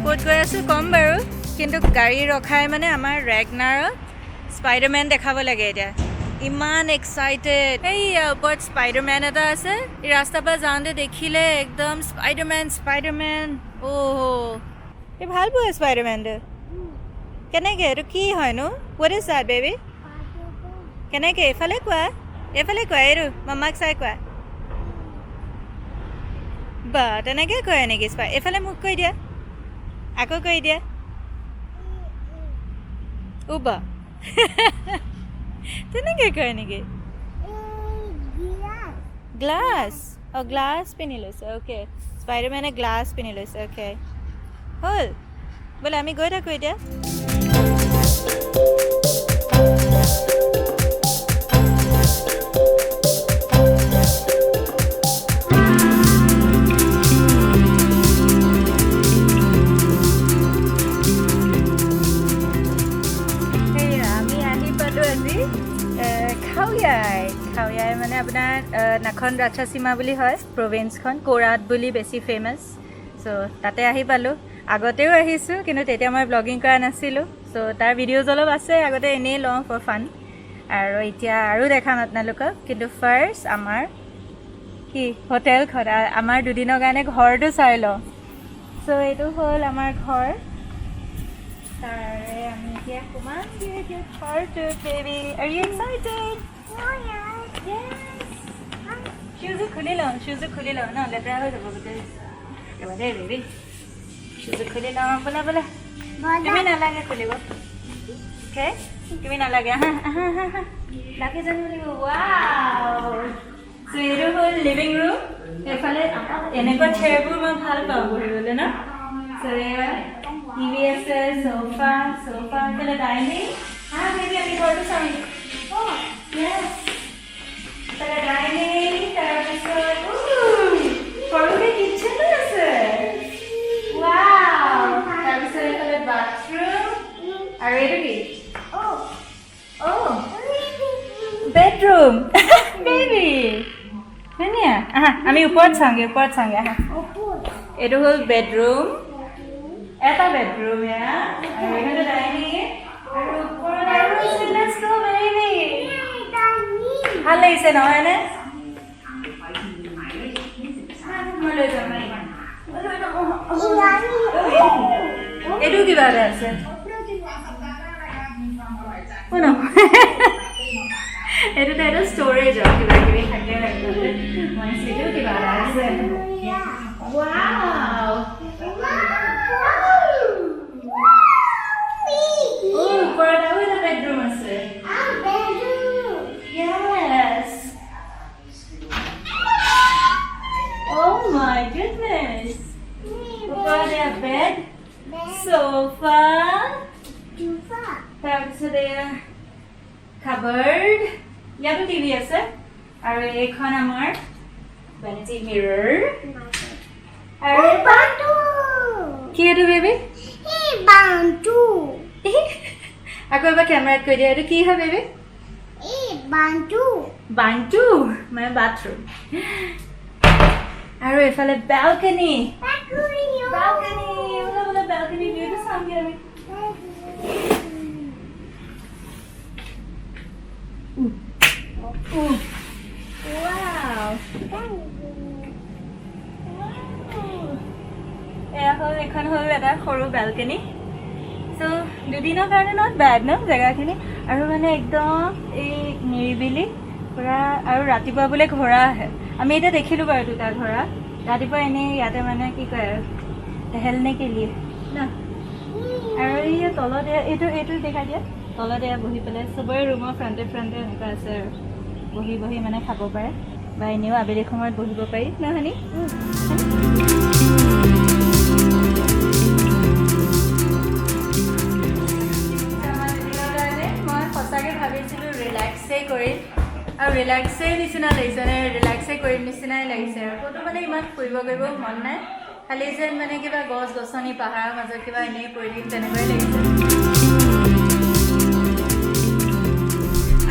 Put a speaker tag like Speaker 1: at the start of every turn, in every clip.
Speaker 1: ক'ত গৈ আছোঁ ক'ম বাৰু কিন্তু গাড়ী ৰখাই মানে আমাৰ ৰেগনাৰক স্পাইডাৰমেন দেখাব লাগে এতিয়া ইমান এক্সাইটেড এই ওপৰত স্পাইডাৰমেন এটা আছে এই ৰাস্তাৰ পৰা যাওঁতে দেখিলে একদম স্পাইডাৰমেন এই ভাল পোৱা স্পাইডাৰমেনটো কেনেকৈ এইটো কি হয়নো হোৱাট ইজ দ্যাট বেবী কেনেকৈ এইফালে কোৱা এইটো মামাক চাই কোৱা বা তেনেকৈ কয় নেকি এইফালে মোক কৈ দিয়া আকৌ কৈ দিয়া বা তেনেকৈ কয় নেকি গ্লাছ গ্লাছ পিন্ধি লৈছে অ'কে স্পাইডাৰমেনে গ্লাছ পিন্ধি লৈছে অ'কে হ'ল বোলে আমি গৈ থাকোঁ এতিয়া Khao Yai মানে আপোনাৰ নাখন ৰাজসীমা বুলি হয় প্ৰভিন্সখন কোৰাট বুলি বেছি ফেমাছ চ' তাতে আহি পালোঁ আগতেও আহিছোঁ কিন্তু তেতিয়া মই ব্লগিং কৰা নাছিলোঁ চ' তাৰ ভিডিঅ'জ অলপ আছে আগতে এনেই লওঁ ফৰ ফান আৰু এতিয়া আৰু দেখাম আপোনালোকক কিন্তু ফাৰ্ষ্ট আমাৰ কি হোটেলখন আমাৰ দুদিনৰ কাৰণে ঘৰটো চাই লওঁ চ' এইটো হ'ল আমাৰ ঘৰ তাৰে আমি এতিয়া সোমামগৈ এতিয়া ঘৰটো baby Are you excited? Shoes খুলি লওঁ ন লেতেৰা হৈ যাব গোটেই দেই বেবী shoes খুলি লওঁ বোলে তুমি নালাগে খুলিব অ'কে তুমি নালাগে লাগে জানো লাগিব ৱাও চ' এইটো হ'ল লিভিং ৰুম এইফালে এনেকুৱা চেয়াৰবোৰ মই ভাল পাওঁ বহিবলৈ ন চ' টিভি আছে সোফা এইফালে ডাইনিং বেবী আমি ঘৰটো চাওঁ এইফালে ডাইনিং তাৰপিছত সৰুকৈ কিটচেনো আছে ৱাও তাৰপিছত এইফালে বাথৰুম আৰু এইটো কি বেডৰুম বেবী ধুনীয়া আহা আমি ওপৰত চাওঁগৈ আহা এইটো হ'ল বেডৰুম এটা বেডৰুম আৰু এইফালে ডাইনিং আৰু ওপৰত আৰু লেটছ গো বেবী ভাল লাগিছে নহয়নে মই লৈ যাম এইটো কিবা এটা আছে এইটোতো এইটো ষ্ট'ৰেজ কিবা কিবি থাকে মই সেইটো কিবা এটা আছে ৱাও ওপৰত আৰু এটা বেডৰুম আছে Yes. Oh my goodness. Got a bed, sofa, তাৰপিছত এয়া cupboard, ইয়াতো টিভি আছে আৰু এইখন আমাৰ vanity mirror আৰু বান্টু কি এইটো বেবী বান্টু আকৌ এবাৰ কেমেৰাত কৈ দিয়া এইটো কি হয় বেবী বান্টু মানে বাথৰুম আৰু এইফালে বেলকনি বেলকনি ভিউটো চামগৈ আমি এয়া হ'ল এখন হ'ল এটা সৰু বেলকনি চ' দুদিনৰ কাৰণে নট বেড ন জেগাখিনি আৰু মানে একদম এই নিৰিবিলি পূৰা আৰু ৰাতিপুৱা বোলে ঘোঁৰা আহে আমি এতিয়া দেখিলোঁ বাৰু দুটা ঘোঁৰা ৰাতিপুৱা এনেই ইয়াতে মানে কি কয় আৰু হেলনে কেলিয়ে ন আৰু এই তলত এইটো দেখাই দিয়া তলত এয়া বহি পেলাই চবৰে ৰুমৰ ফ্ৰণ্টে এনেকুৱা আছে আৰু বহি মানে খাব পাৰে বা এনেও আবেলি সময়ত বহিব পাৰি নহয়নি সঁচাকৈ ভাবিছিলোঁ ৰিলেক্সেই কৰিম আৰু ৰিলেক্সেই নিচিনা লাগিছে মানে ৰিলেক্সেই কৰিম নিচিনাই লাগিছে আৰু ক'তো মানে ইমান ফুৰিব কৰিব মন নাই খালি যেন মানে কিবা গছ গছনি পাহাৰৰ মাজত কিবা এনেই পৰি দিম তেনেকুৱাই লাগিছে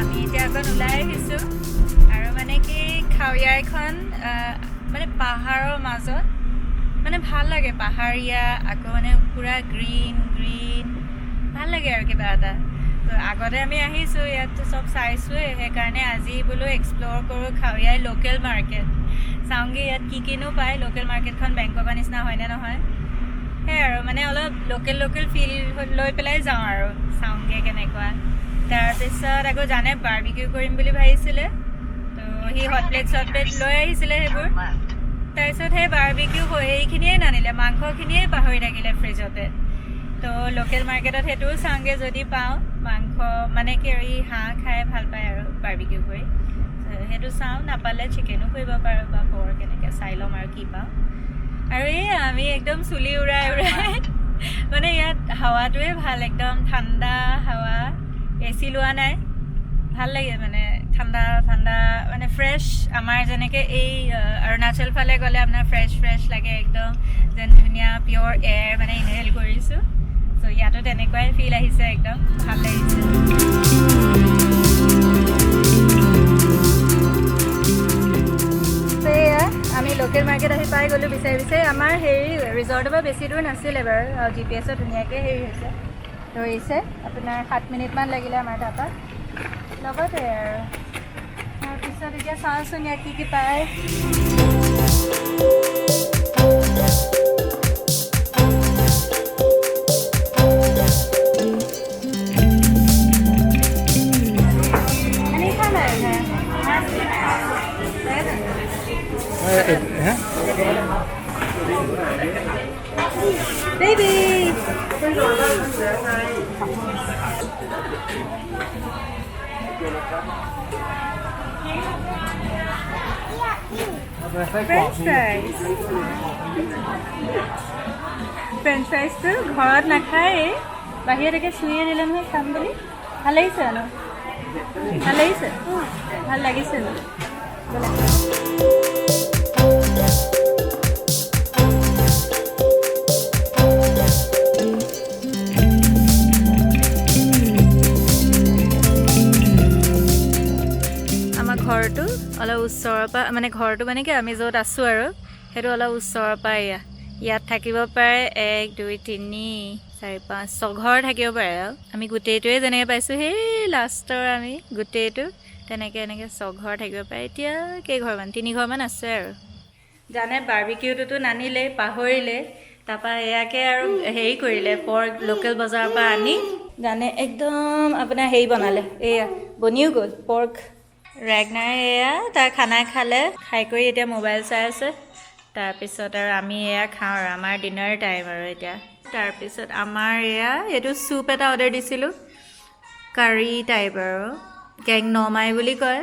Speaker 1: আমি এতিয়া অকণ ওলাই আহিছোঁ আৰু মানে কি খাও য়াইখন মানে পাহাৰৰ মাজত মানে মানে ভাল লাগে পাহাৰীয়া আকৌ মানে পুৰা গ্ৰীণ ভাল লাগে আৰু কিবা এটা তো আগতে আমি আহিছোঁ ইয়াততো চব চাইছোঁৱে সেইকাৰণে আজি বোলো এক্সপ্ল'ৰ কৰোঁ খাও ইয়াই লোকেল মাৰ্কেট চাওঁগৈ ইয়াত কি কিনো পায় লোকেল মাৰ্কেটখন বেংককৰ নিচিনা হয়নে নহয় সেই আৰু মানে অলপ লোকেল ফিল লৈ পেলাই যাওঁ আৰু চাওঁগৈ কেনেকুৱা তাৰপিছত আকৌ জানে বাৰ্বিকিউ কৰিম বুলি ভাবিছিলে তো সি হট প্লেট লৈ আহিছিলে সেইবোৰ তাৰপিছত সেই বাৰ্বিকিউ সেইখিনিয়ে নানিলে মাংসখিনিয়ে পাহৰি থাকিলে ফ্ৰিজতে তো লোকেল মাৰ্কেটত সেইটোও চাওঁগৈ যদি পাওঁ মাংস মানে কি আৰু ই হাঁহ খাই ভাল পায় আৰু বাৰ্বিকিউ কৰি সেইটো চাওঁ নাপালে চিকেনো কৰিব পাৰোঁ বা পৰ কেনেকৈ চাই ল'ম আৰু কি পাওঁ আৰু এই আমি একদম চুলি উৰাই মানে ইয়াত হাৱাটোৱে ভাল একদম ঠাণ্ডা হাৱা এচি লোৱা নাই ভাল লাগে মানে ঠাণ্ডা মানে ফ্ৰেছ আমাৰ যেনেকৈ এই অৰুণাচল ফালে গ'লে আপোনাৰ ফ্ৰেছ লাগে একদম যেন ধুনীয়া পিয়'ৰ এয়াৰ মানে ইনহেল কৰিছোঁ চ' ইয়াতো তেনেকুৱাই ফিল আহিছে একদম ভাল লাগিছে সেয়া আমি লোকেল মাৰ্কেট আহি পাই গ'লোঁ বিচাৰি আমাৰ হেৰি ৰিজৰ্টৰ পৰা বেছি দূৰ নাছিলে বাৰু আৰু GPS ধুনীয়াকৈ হেৰি হৈছে ধৰিছে আপোনাৰ 7 মিনিটমান লাগিলে আমাৰ তাৰপৰা লগতে আৰু তাৰপিছত এতিয়া চাওঁচোন ইয়াত কি পায় Baby! French fries to ঘৰত নাখায় বাহিৰত একে চুইয়ে দিলে নহয় খাম বুলি ভাল লাগিছে জানো ভাল লাগিছে ঘৰটো অলপ ওচৰৰ পৰা মানে ঘৰটো মানে কি আমি য'ত আছোঁ আৰু সেইটো অলপ ওচৰৰ পৰা ইয়াত থাকিব পাৰে 1 2 3 4 5 6 ঘৰ থাকিব পাৰে আৰু আমি গোটেইটোৱে যেনেকৈ পাইছোঁ সেই লাষ্টৰ আমি গোটেইটো তেনেকৈ এনেকৈ 6 ঘৰ থাকিব পাৰে এতিয়া কেইঘৰমান 3 ঘৰমান আছে আৰু জানে বাৰ্বিকিউটোতো নানিলে পাহৰিলে তাৰপৰা এয়াকে আৰু হেৰি কৰিলে পৰ্ক লোকেল বজাৰৰ পৰা আনি জানে একদম আপোনাৰ হেৰি বনালে এয়া বনিও গ'ল পৰ্ক ৰেগনাৰ এয়া তাৰ খানা খালে খাই কৰি এতিয়া মোবাইল চাই আছে তাৰপিছত আৰু আমি এয়া খাওঁ আৰু আমাৰ ডিনাৰ টাইম আৰু এতিয়া তাৰপিছত আমাৰ এয়া এইটো চুপ এটা অৰ্ডাৰ দিছিলোঁ কাৰী টাইপ আৰু কেং নমাই বুলি কয়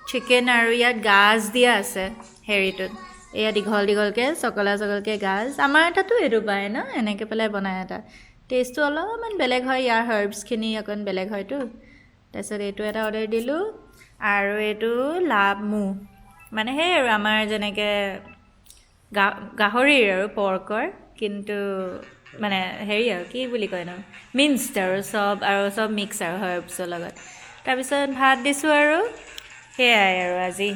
Speaker 1: চিকেন আৰু ইয়াত গাজ দিয়া আছে হেৰিটোত এয়া দীঘলকৈ চকলকৈ গাজ আমাৰ তাতো এইটো পায় ন এনেকৈ পেলাই বনায় এটা টেষ্টটো অলপমান বেলেগ হয় ইয়াৰ হাৰ্বছখিনি অকণ বেলেগ হয়তো তাৰপিছত এইটো এটা অৰ্ডাৰ দিলোঁ আৰু এইটো লাভমু মানে সেই আৰু আমাৰ যেনেকৈ গাহৰিৰ আৰু পৰ্কৰ কিন্তু মানে হেৰি আৰু কি বুলি কয় ন মিন্সড আৰু চব মিক্স আৰু হাৰ্বছৰ লগত তাৰপিছত ভাত দিছোঁ আৰু সেয়াই আৰু আজি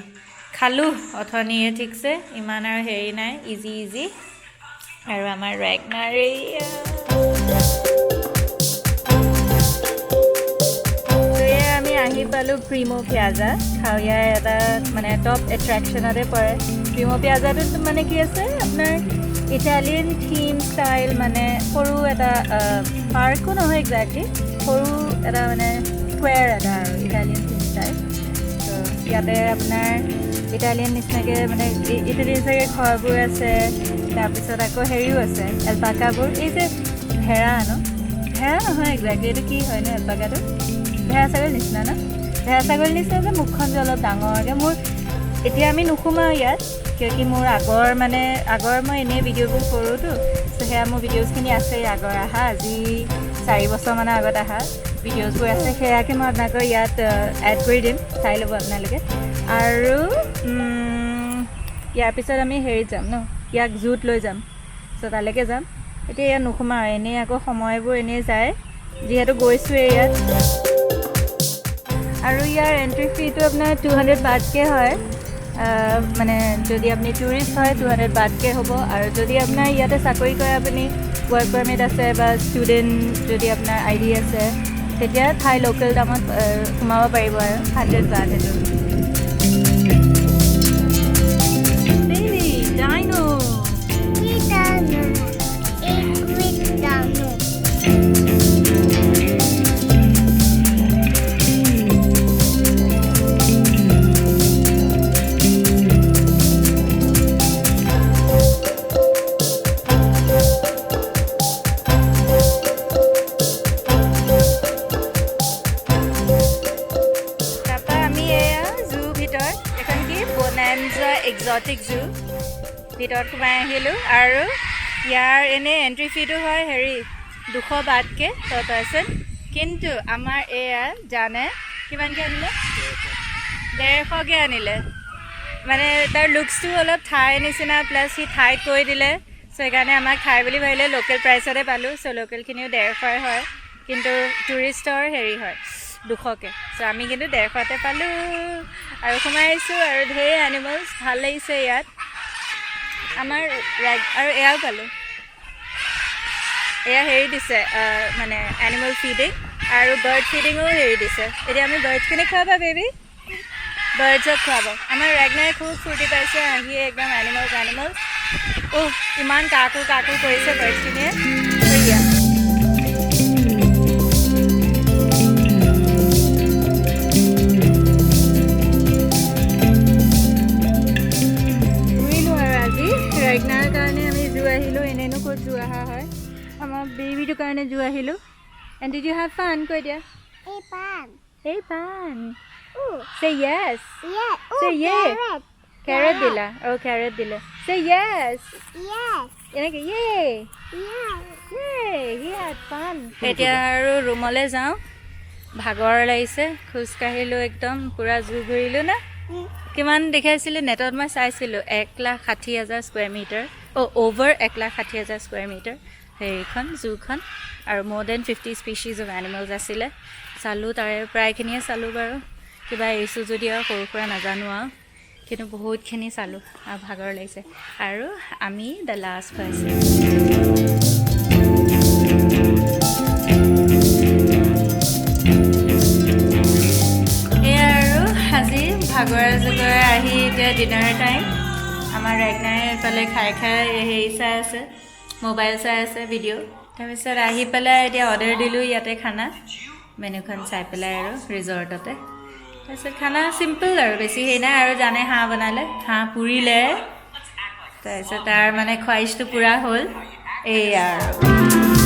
Speaker 1: খালোঁ অথনিয়ে ঠিকছে ইমান আৰু হেৰি নাই ইজি আৰু আমাৰ ৰেগনাৰ আহি পালোঁ প্ৰিমো প্লাজা খাও ইয়াই এটা মানে টপ এট্ৰেকশ্যনতে পৰে প্ৰিমো প্লাজাটোত মানে কি আছে আপোনাৰ ইটালিয়ান থিম ষ্টাইল মানে সৰু এটা পাৰ্কো নহয় একজেক্টলি সৰু এটা মানে স্কুৱেৰ এটা আৰু ইটালিয়ান থিম ষ্টাইল তো ইয়াতে আপোনাৰ ইটালিয়ান নিচিনাকৈ মানে ইটালিয়ান চাগে ঘৰবোৰ আছে তাৰপিছত আকৌ হেৰিও আছে এলপাকাবোৰ এই যে ভেড়া নহয় একজেক্টলি এইটো কি হয় ন এলপাকাটো ভেড়া ছাগলী নিচিনা ন ভেড়া ছাগলী নিচিনা যে মুখখন যে অলপ ডাঙৰকৈ মোৰ এতিয়া আমি নোসোমাওঁ ইয়াত কিয় মোৰ আগৰ মই এনেই ভিডিঅ'বোৰ কৰোঁতো ত' সেয়া মোৰ ভিডিঅ'জখিনি আছে আগৰ অহা আজি 4 বছৰমানৰ আগত অহা ভিডিঅ'জবোৰ আছে সেয়াকে মই আপোনালোকৰ ইয়াত এড কৰি দিম চাই ল'ব আপোনালোকে আৰু ইয়াৰ পিছত আমি হেৰিত যাম ন ইয়াক জুত লৈ যাম চ' তালৈকে যাম এতিয়া ইয়াত নোসোমাওঁ এনেই আকৌ সময়বোৰ এনেই যায় যিহেতু গৈছোঁৱেই ইয়াত আৰু ইয়াৰ এণ্ট্ৰি ফিটো আপোনাৰ 200 বাটকৈ হয় মানে যদি আপুনি টুৰিষ্ট হয় 200 বাটকৈ হ'ব আৰু যদি আপোনাৰ ইয়াতে চাকৰি কৰে আপুনি ৱৰ্ক পাৰমিট আছে বা ষ্টুডেণ্ট যদি আপোনাৰ ID আছে তেতিয়া থাই লোকেল দামত সোমাব পাৰিব আৰু 100 বাট সেইটো exotic zoo ভিতৰত সোমাই আহিলোঁ আৰু ইয়াৰ এনে এণ্ট্ৰি ফিটো হয় হেৰি 200 বাটকৈ per person কিন্তু আমাৰ এয়া জানে কিমানকৈ আনিলে 150কৈ আনিলে মানে তাৰ লুকছটো অলপ থাই নিচিনা প্লাছ সি থাইত কৈ দিলে চ' সেইকাৰণে আমাক থাই বুলি ভাবিলে লোকেল প্ৰাইচতে পালোঁ চ' লোকেলখিনিও 150 হয় কিন্তু টুৰিষ্টৰ হেৰি হয় 200কৈ চ' আমি কিন্তু 150তে পালোঁ আৰু সোমাই আহিছোঁ আৰু ঢেৰ এনিমেলছ ভাল লাগিছে ইয়াত আমাৰ আৰু এয়াও পালোঁ এয়া হেৰি দিছে মানে এনিমেল ফিডিং আৰু বাৰ্ড ফিডিঙো হেৰি দিছে এতিয়া আমি বাৰ্ডছখিনি খুৱাবা বেবী বাৰ্ডছক খুৱাব আমাৰ ৰেগনাই খুব ফূৰ্তি পাইছে আহিয়ে একদম এনিমেলছ ইমান কাকো কৰিছে বাৰ্ডছখিনিয়ে এয়া ৰেগনাৰ কাৰণে আমি জু আহিলোঁ এনেনো ক'ত জু অহা হয় আমাৰ বেবীটোৰ কাৰণে জু আহিলোঁ এণ্ড ডিড ইউ হেভ ফান কৈ দিয়া Hey pan. Say yes. Say yeah. Carrot dila. Oh carrot dila. Say yes. এনেকৈ yay. Yay. He had fun. এতিয়া আৰু ৰুমলৈ যাওঁ ভাগৰ লাগিছে খোজকাঢ়িলোঁ একদম পূৰা জু ঘূৰিলোঁ না কিমান দেখাইছিলোঁ নেটত মই চাইছিলোঁ 1,60,000 square metre over 1,60,000 square metre হেৰিখন জুখন আৰু more than 50 species of animals আছিলে চালোঁ তাৰে প্ৰায়খিনিয়ে চালোঁ বাৰু কিবা এৰিছোঁ যদি আৰু সৰু সুৰা নাজানো আৰু কিন্তু বহুতখিনি চালোঁ আৰু ভাগৰ লাগিছে আৰু আমি দ্য লাষ্ট পাইছোঁ আজি ভাগৰে জুগৰে আহি এতিয়া ডিনাৰ টাইম আমাৰ ৰেগনাই এইফালে খাই হেৰি চাই আছে মোবাইল চাই আছে ভিডিঅ' তাৰপিছত আহি পেলাই এতিয়া অৰ্ডাৰ দিলোঁ ইয়াতে খানা মেনুখন চাই পেলাই আৰু ৰিজৰ্টতে তাৰপিছত খানা চিম্পল আৰু বেছি হেৰি নাই আৰু জানে হাঁহ বনালে হাঁহ পুৰিলে তাৰপিছত তাৰ মানে খোৱাইছটো পূৰা হ'ল এয়া আৰু